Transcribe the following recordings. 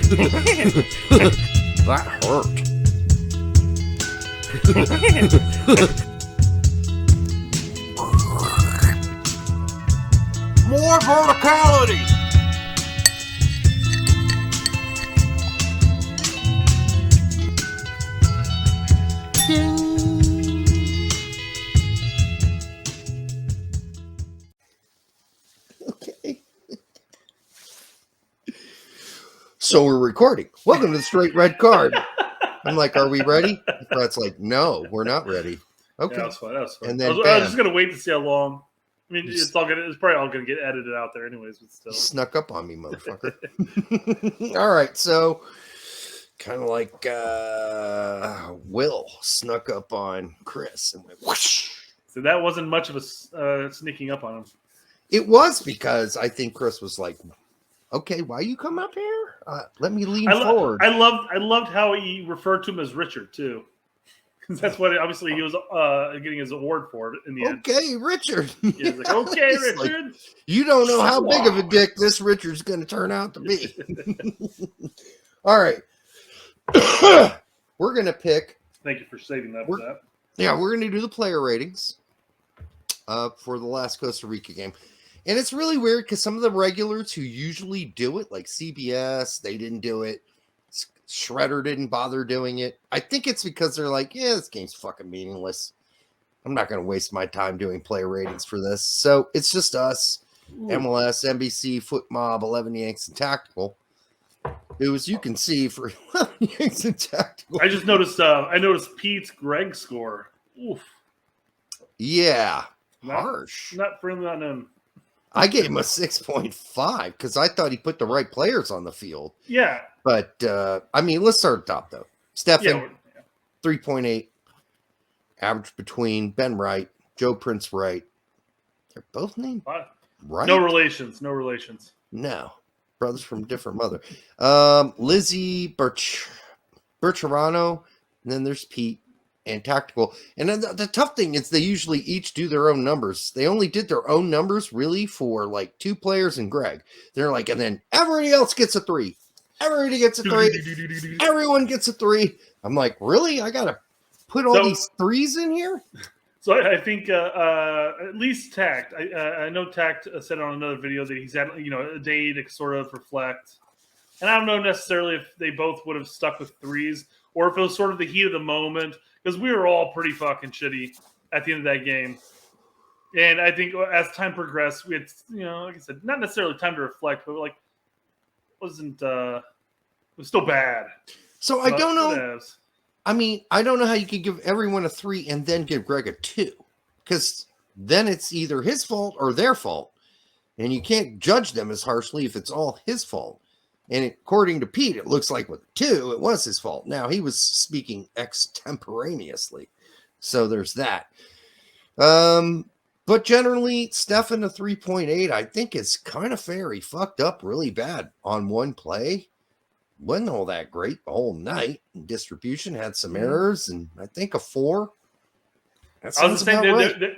That hurt. More verticality. Okay. So we're recording. Welcome to the Straight Red Card. I'm like, are we ready? Brad's like, no, we're not ready. Okay. Yeah, that was fun. And then I was just gonna wait to see how long. I mean, it's probably all gonna get edited out there anyways, but still. You snuck up on me, motherfucker. All right, so kind of like Will snuck up on Chris and went whoosh. So that wasn't much of a sneaking up on him. It was because I think Chris was like, okay, why you come up here? Let me lean forward. I loved how he referred to him as Richard too. Because that's what obviously he was getting his award for in the end. Okay, Richard. He's like, okay, Richard. Like, you don't know how big of a dick this Richard's going to turn out to be. All right. We're going to pick. Thank you for saving that for that. Yeah, we're going to do the player ratings for the last Costa Rica game. And it's really weird because some of the regulars who usually do it, like CBS, they didn't do it. Shredder didn't bother doing it. I think it's because they're like, yeah, this game's fucking meaningless. I'm not going to waste my time doing player ratings for this. So it's just us, MLS, NBC, Foot Mob, 11 Yanks, and Tactical. It was, you can see, for 11 Yanks and Tactical. I just noticed, I noticed Pete's Greg score. Oof. Yeah. Harsh. Not friendly on him. I gave him a 6.5 because I thought he put the right players on the field. Yeah. But, I mean, let's start at the top, though. Stefan, 3.8. Average between Ben Wright, Joe Prince Wright. They're both named Wright? No relations. No relations. No. Brothers from different mother. Lizzie Bercherano. And then there's Pete and Tactical. And then the tough thing is they usually each do their own numbers. They only did their own numbers, really, for like 2 players and Greg. They're like, and then everybody else gets a 3. Everybody gets a 3. Everyone gets a 3. I'm like, really? I got to put all these 3s in here? So I think at least Tact. I know Tact said on another video that he's had a day to sort of reflect. And I don't know necessarily if they both would have stuck with 3s or if it was sort of the heat of the moment because we were all pretty fucking shitty at the end of that game. And I think as time progressed, we had, like I said, not necessarily time to reflect, but like it was still bad. So I don't know. I mean, I don't know how you could give everyone a 3 and then give Greg a 2, because then it's either his fault or their fault, and you can't judge them as harshly if it's all his fault. And according to Pete, it looks like with 2, it was his fault. Now, he was speaking extemporaneously, so there's that. But generally, Stefan, a 3.8, I think is kind of fair. He fucked up really bad on one play. Wasn't all that great the whole night. Distribution had some errors, and I think a 4. I was just saying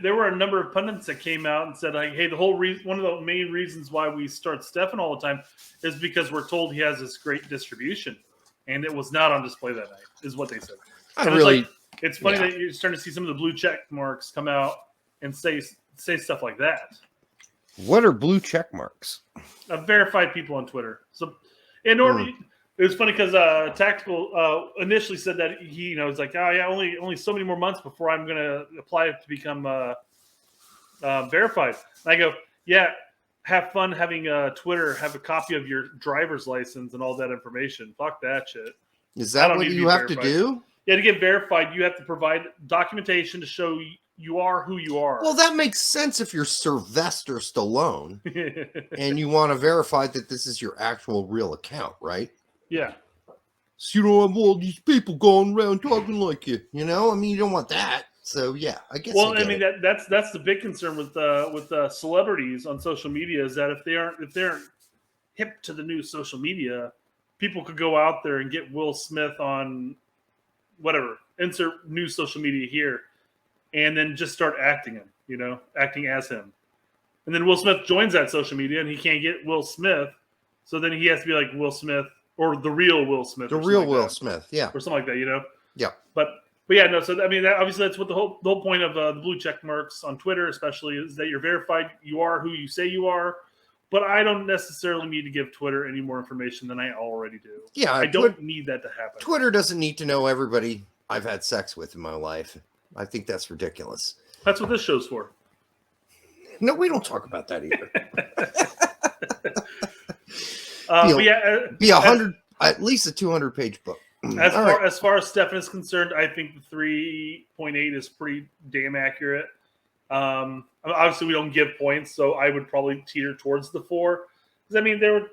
there were a number of pundits that came out and said, like, hey, the whole one of the main reasons why we start Stefan all the time is because we're told he has this great distribution, and it was not on display that night, is what they said. It's funny that you're starting to see some of the blue check marks come out and say stuff like that. What are blue check marks? Verified people on Twitter. So, and normally. It was funny because Tactical initially said that he, was like, oh yeah, only so many more months before I'm going to apply to become verified. And I go, yeah, have fun having Twitter have a copy of your driver's license and all that information. Fuck that shit. Is that what you have to do? Yeah, to get verified, you have to provide documentation to show you are who you are. Well, that makes sense if you're Sylvester Stallone and you want to verify that this is your actual real account, right? Yeah. So you don't have all these people going around talking like you, I mean, you don't want that. So yeah, I guess. Well, I mean that's the big concern with celebrities on social media is that if they aren't hip to the new social media, people could go out there and get Will Smith on whatever, insert new social media here, and then just start acting him, acting as him. And then Will Smith joins that social media and he can't get Will Smith. So then he has to be like Will Smith or the real Will Smith. The real Will Smith, yeah. Or something like that, you know? Yeah. But yeah, no, so, I mean, obviously that's what the whole point of the blue check marks on Twitter especially is that you're verified, you are who you say you are. But I don't necessarily need to give Twitter any more information than I already do. Yeah. I don't need that to happen. Twitter doesn't need to know everybody I've had sex with in my life. I think that's ridiculous. That's what this show's for. No, we don't talk about that either. Be 100, at least a 200-page book. As far as Stefan is concerned, I think the 3.8 is pretty damn accurate. Obviously, we don't give points, so I would probably teeter towards the 4. Because I mean, they were.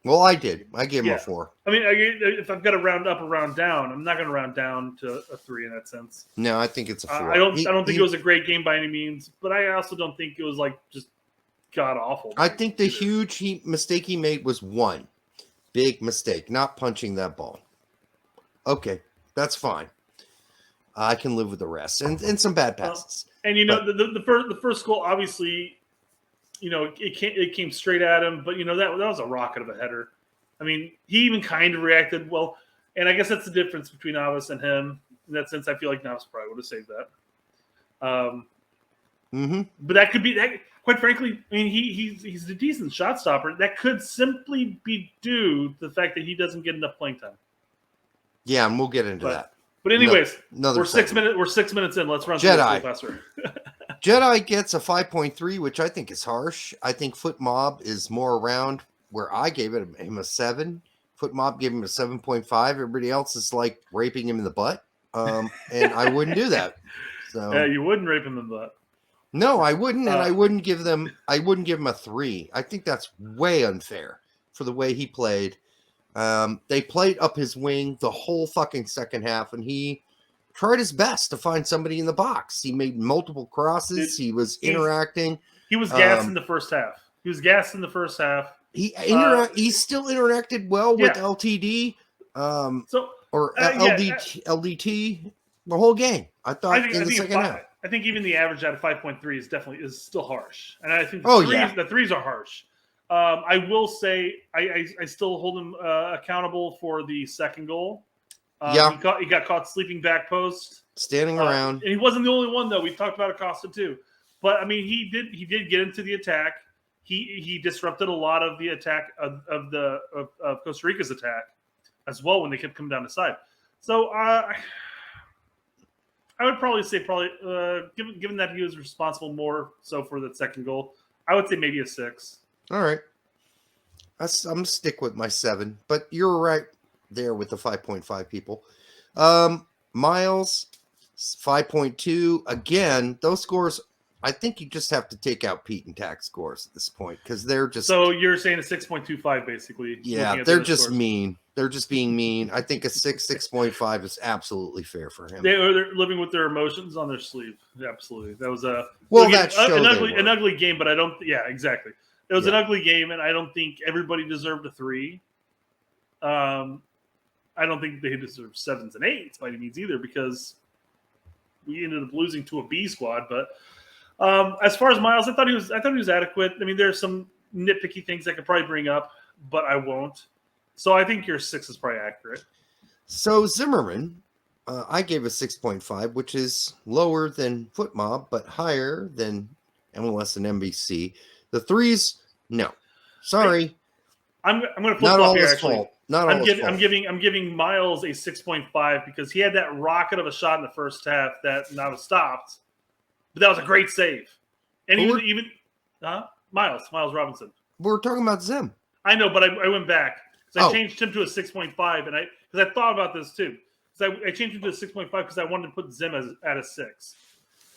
Well, I did. I gave him a 4. I mean, if I've got to round up or round down, I'm not going to round down to a 3 in that sense. No, I think it's a 4. I don't think it was a great game by any means, but I also don't think it was like just god awful. I think the huge mistake he made was one big mistake, not punching that ball. Okay, that's fine. I can live with the rest and some bad passes. And you know, the first goal, obviously, you know, it came straight at him, but you know that was a rocket of a header. I mean, he even kind of reacted well, and I guess that's the difference between Navas and him. In that sense, I feel like Navas probably would have saved that. But that could be that. Quite frankly, I mean, he's a decent shot stopper. That could simply be due to the fact that he doesn't get enough playing time. Yeah, and we'll get into that. But anyways, we're 6 minutes. We're 6 minutes in. Let's run Jedi. through this faster. Jedi gets a 5.3, which I think is harsh. I think Foot Mob is more around where I gave him a 7. Foot Mob gave him a 7.5. Everybody else is like raping him in the butt, and I wouldn't do that. So yeah, you wouldn't rape him in the butt. No, I wouldn't, and I wouldn't give him a 3. I think that's way unfair for the way he played. They played up his wing the whole fucking second half, and he tried his best to find somebody in the box. He made multiple crosses. He was interacting. He was gassed in the first half. He He still interacted well with LTD, LDT the whole game. I thought in the second half. I think even the average out of 5.3 is still harsh, and I think the threes are harsh. I will say I still hold him accountable for the second goal. He got caught sleeping back post, standing around, and he wasn't the only one though. We've talked about Acosta too, but I mean he did get into the attack. He disrupted a lot of the attack of Costa Rica's attack as well when they kept coming down the side. So I would probably say given that he was responsible more so for the second goal, I would say maybe a 6. All right. I'm going to stick with my 7, but you're right there with the 5.5 people. Miles, 5.2. Again, those scores, I think you just have to take out Pete and Tack scores at this point because they're just. So you're saying a 6.25 basically. Yeah, they're just scores. Mean. They're just being mean. I think a 6.5 is absolutely fair for him. They're living with their emotions on their sleeve. Absolutely. That was an ugly game, but I don't. Yeah, exactly. It was an ugly game, and I don't think everybody deserved a 3. I don't think they deserve 7s and 8s by any means either because we ended up losing to a B squad. But as far as Miles, I thought he was adequate. I mean, there's some nitpicky things I could probably bring up, but I won't. So I think your 6 is probably accurate. So Zimmerman, I gave a 6.5, which is lower than Foot Mob, but higher than MLS and NBC. The 3s, no. Sorry. I'm going to flip flop here. Actually, I'm giving Miles a 6.5 because he had that rocket of a shot in the first half that now was stopped, but that was a great save. And Miles Robinson. We're talking about Zim. I know, but I went back. So I changed him to a 6.5, and because I thought about this too. So I changed him to a 6.5 because I wanted to put Zim at a 6.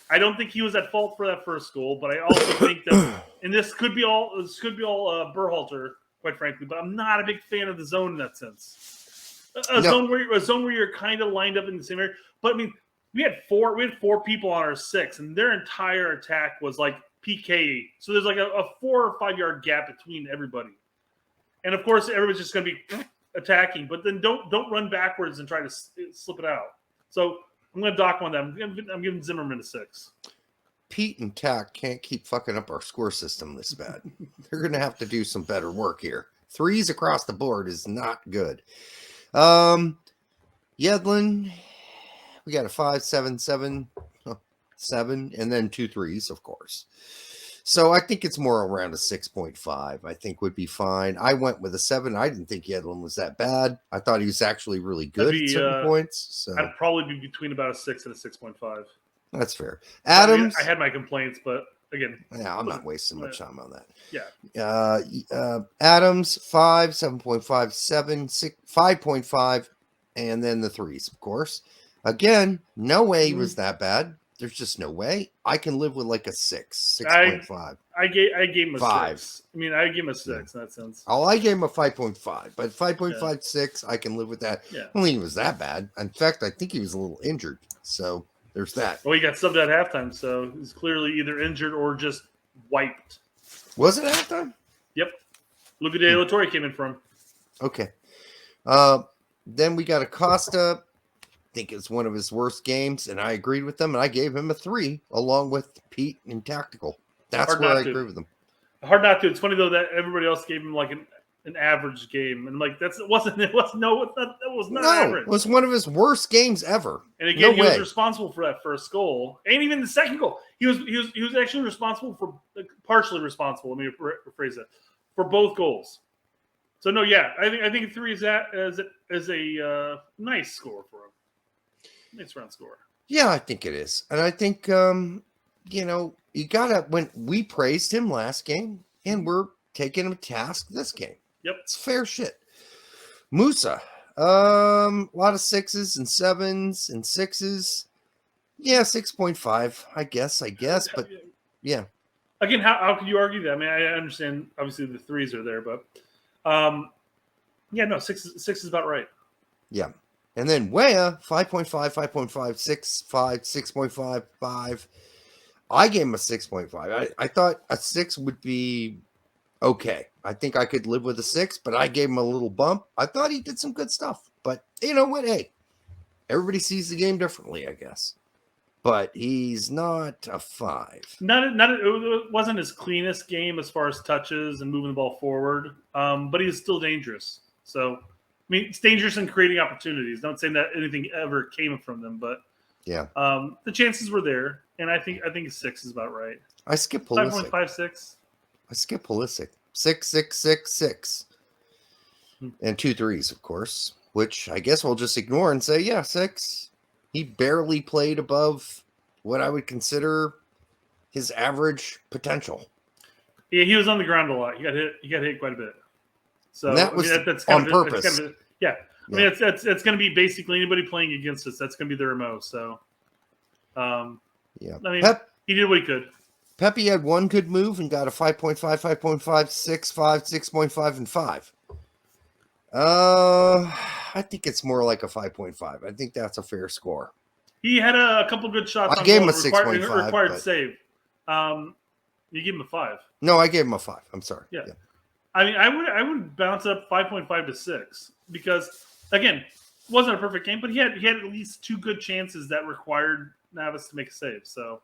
I don't think he was at fault for that first goal, but I also think that, and this could be all Berhalter, quite frankly. But I'm not a big fan of the zone in that sense. A zone where you're kind of lined up in the same area. But I mean, we had four people on our 6, and their entire attack was like PK. So there's like a 4 or 5 yard gap between everybody. And of course, everyone's just going to be attacking, but then don't run backwards and try to slip it out. So I'm going to dock on them. I'm giving Zimmerman a 6. Pete and Tack can't keep fucking up our score system this bad. They're going to have to do some better work here. Threes across the board is not good. Yedlin, we got a 5, 7, 7, 7, and then 2 threes, of course. So I think it's more around a 6.5. I think would be fine. I went with a 7. I didn't think Yedlin was that bad. I thought he was actually really good at certain points. So I'd probably be between about a 6 and a 6.5. That's fair. Adams, I had my complaints, but again, yeah, I'm not wasting much time on that. Yeah. Adams 5, 7.5, 7, 6, 5.5, and then the threes, of course. Again, no way he was that bad. There's just no way. I can live with like a 6, 6.5. I gave him a 5. 6. I mean, I gave him a 6 in that sense. Oh, I gave him a 5.5, but 5.5, 6, I can live with that. Yeah. I don't think he was that bad. In fact, I think he was a little injured. So there's that. Well, he got subbed at halftime, so he's clearly either injured or just wiped. Was it halftime? Yep. Luca De La Torre came in from. Okay. Then we got Acosta. I think it's one of his worst games, and I agreed with them, and I gave him a 3 along with Pete in tactical. That's where I agree with them. Hard not to. It's funny though that everybody else gave him like an average game, and like that wasn't average. It was one of his worst games ever. And again, he was responsible for that first goal, and even the second goal. He was actually responsible for partially responsible. Let me rephrase that for both goals. So no, yeah, I think 3 is a nice score for him. Nice round score. Yeah, I think it is. And I think, you got to, when we praised him last game, and we're taking him to task this game. Yep. It's fair shit. Musa, a lot of 6s and 7s and 6s. Yeah, 6.5, I guess. But, yeah. Again, how could you argue that? I mean, I understand, obviously, the 3s are there, but, 6 is about right. Yeah. And then Weah, 5.5, 5.5, 6, 5, 6.5, 5. I gave him a 6.5. I thought a 6 would be okay. I think I could live with a 6, but I gave him a little bump. I thought he did some good stuff. But you know what? Hey, everybody sees the game differently, I guess. But he's not a 5. It wasn't his cleanest game as far as touches and moving the ball forward, but he's still dangerous. So, I mean, it's dangerous in creating opportunities. Not saying that anything ever came from them, but yeah, the chances were there, and I think a 6 is about right. I skip Pulisic. 5.5, 6. I skip Pulisic. 6, 6, 6, 6, and 2 threes, of course. Which I guess we'll just ignore and say, yeah, 6. He barely played above what I would consider his average potential. Yeah, he was on the ground a lot. He got hit quite a bit. So and that was that's on purpose. I mean, it's going to be basically anybody playing against us. That's going to be their MO. So, yeah. I mean, he did what he could. Pepe had one good move and got a 5.5, 5.5, 6, 5, 6.5, and 5. I think it's more like a 5.5. I think that's a fair score. He had a couple good shots. I gave him a 6.5. Required save. You gave him a 5. No, I gave him a 5. I'm sorry. Yeah. I mean, I would bounce up 5.5 to 6 because again, wasn't a perfect game, but he had at least 2 good chances that required Navas to make a save. So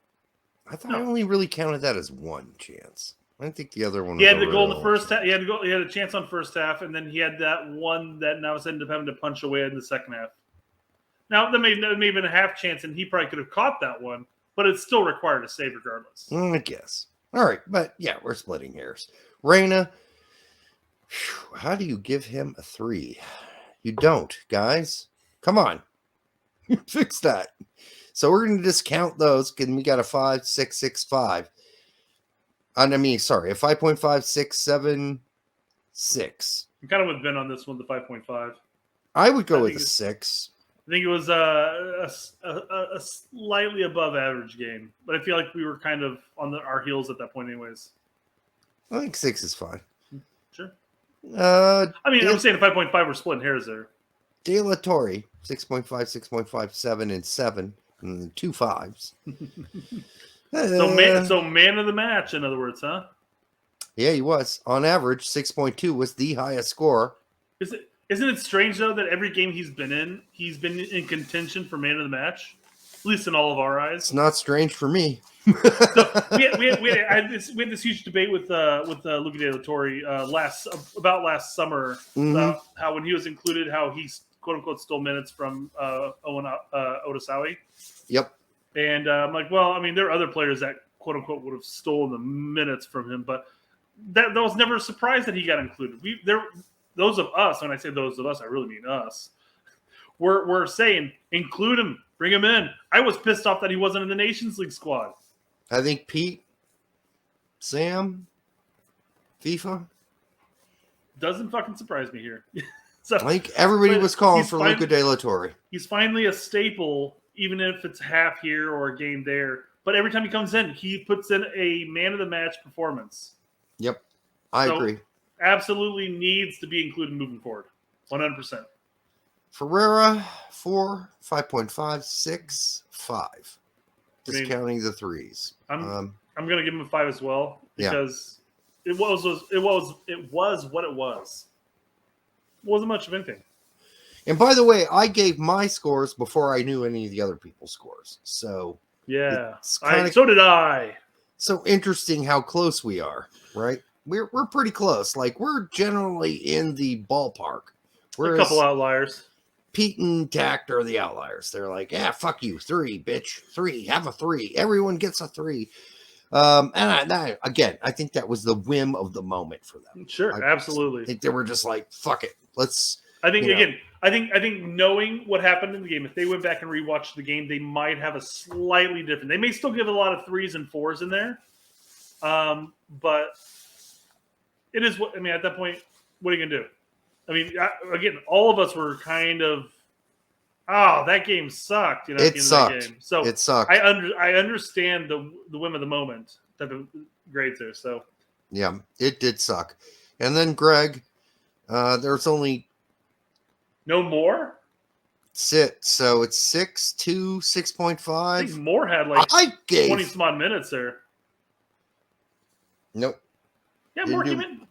I thought I only really counted that as one chance. I didn't think the other one. He had the goal in the first half. He had a chance on first half, and then he had that one that Navas ended up having to punch away in the second half. Now that may have been a half chance, and he probably could have caught that one, but it still required a save regardless. I guess. All right, but yeah, we're splitting hairs. Reyna, how do you give him a 3? You don't, guys. Come on. Fix that. So we're going to discount those because we got a 5, 6, 6, 5. A 5.5, 6, 7, 6. I'm kind of with Ben on this one, the 5.5. I would go with a 6. I think it was a slightly above average game, but I feel like we were kind of on our heels at that point anyways. I think 6 is fine. Sure. I'm saying 5.5, we're splitting hairs there. De La Torre, 6.5, 6.5, 7, and 7, and then 2 5s. So man of the match, in other words, huh? Yeah, he was. On average, 6.2 was the highest score. Isn't it strange, though, that every game he's been in contention for man of the match? least in all of our It's eyes. not strange for me. So we had this huge debate with Luca De La Torre last summer Mhm. about how when he was included, how he quote unquote stole minutes from Owen Otasawi. Yep. And I'm like, well, I mean, there are other players that quote unquote would have stolen the minutes from him, but that was never a surprise that he got included. Those of us, when I say those of us, I really mean us. We're saying include him, bring him in. I was pissed off that he wasn't in the Nations League squad. I think Pete, Sam, FIFA. Doesn't fucking surprise me here. So I think everybody was calling he's for Luca De La Torre. He's finally a staple, even if it's half here or a game there. But every time he comes in, he puts in a man of the match performance. Yep, I agree. Absolutely needs to be included moving forward, 100%. Ferreira 4, 5.5, 6, 5. Discounting the threes. I'm gonna give him a 5 as well because it was what it was. It wasn't much of anything. And by the way, I gave my scores before I knew any of the other people's scores. So yeah, so did I. So interesting how close we are, right? We're pretty close. Like we're generally in the ballpark. Whereas a couple outliers. Pete and Tact are the outliers. They're like, yeah, fuck you, 3, bitch, 3, have a 3. Everyone gets a 3. And I think that was the whim of the moment for them. Sure, absolutely. I think they were just like, fuck it, let's. I think I think knowing what happened in the game, if they went back and rewatched the game, they might have a slightly different. They may still give a lot of 3s and 4s in there, but it is what I mean. At that point, what are you gonna do? I mean, again, all of us were kind of, that game sucked. It sucked. That game. So it sucked. I understand the whim of the moment type of grades there. So yeah, it did suck. And then Greg, there's only no more. So it's 6, 2, 6.5. I think Moore had like 20 some odd minutes there. Nope. Yeah, Moore came in.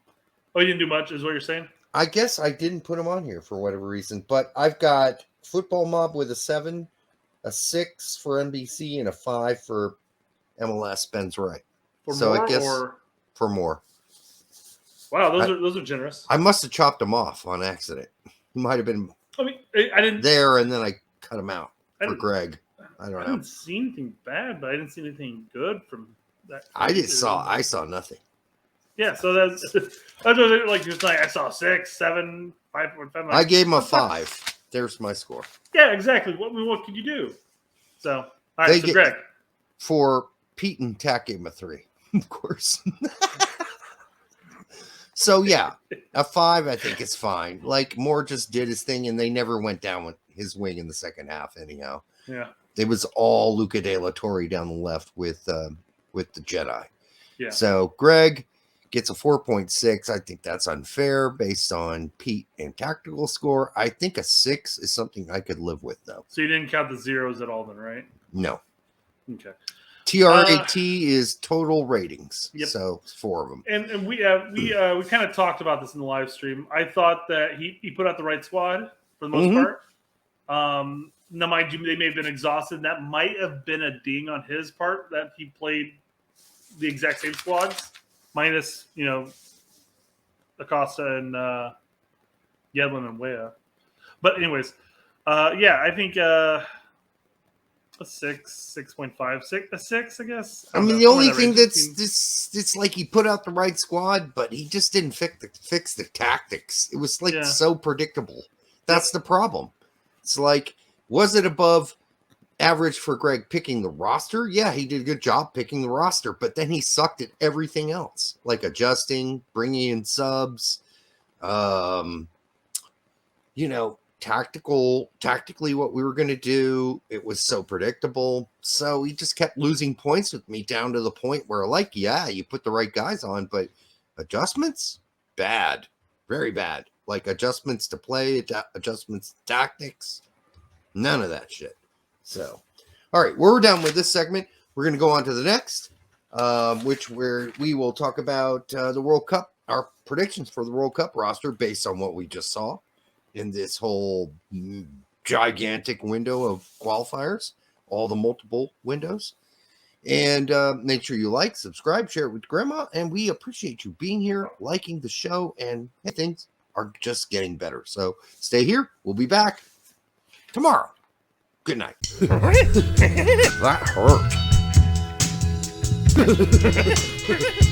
Oh, you didn't do much, is what you're saying? I guess I didn't put him on here for whatever reason, but I've got Football Mob with a 7, a 6 for NBC, and a 5 for MLS. Ben's right. I guess for more. Wow, those are generous. I must have chopped him off on accident. He might have been. I mean, I didn't there, and then I cut him out for Greg. I don't know. I didn't see anything bad, but I didn't see anything good from that. I saw nothing. Yeah, so that's like just like I saw 6, 7, 5.5. Like, I gave him a 5. There's my score. Yeah, exactly. What could you do? So, all right, so Greg. For Pete and Tack gave him a 3, of course. So yeah, a 5 I think is fine. Like Moore just did his thing, and they never went down with his wing in the second half. Anyhow, yeah, it was all Luca De La Torre down the left with the Jedi. Yeah. So Greg gets a 4.6. I think that's unfair based on Pete and tactical score. I think a 6 is something I could live with, though. So you didn't count the zeros at all, then, right? No. Okay. TRAT is total ratings. Yep. So 4 of them. And we kind of talked about this in the live stream. I thought that he put out the right squad for the most part. Now, mind you, they may have been exhausted. That might have been a ding on his part that he played the exact same squads, minus Acosta and Yedlin and Weah. But anyways, I think a 6, 6.5, a 6, I guess. I mean, the only thing it's like he put out the right squad, but he just didn't fix the tactics. It was like so predictable. That's the problem. It's like, was it above average for Greg picking the roster? Yeah, he did a good job picking the roster, but then he sucked at everything else, like adjusting, bringing in subs, tactically what we were going to do. It was so predictable. So he just kept losing points with me down to the point where you put the right guys on, but adjustments, bad, very bad. Like adjustments to play, adjustments to tactics, none of that shit. So, all right, we're done with this segment. We're going to go on to the next, where we will talk about the World Cup, our predictions for the World Cup roster based on what we just saw in this whole gigantic window of qualifiers. all the multiple windows. And make sure you like, subscribe, share it with grandma. And we appreciate you being here, liking the show, and things are just getting better. So stay here. We'll be back tomorrow. Good night. That hurt.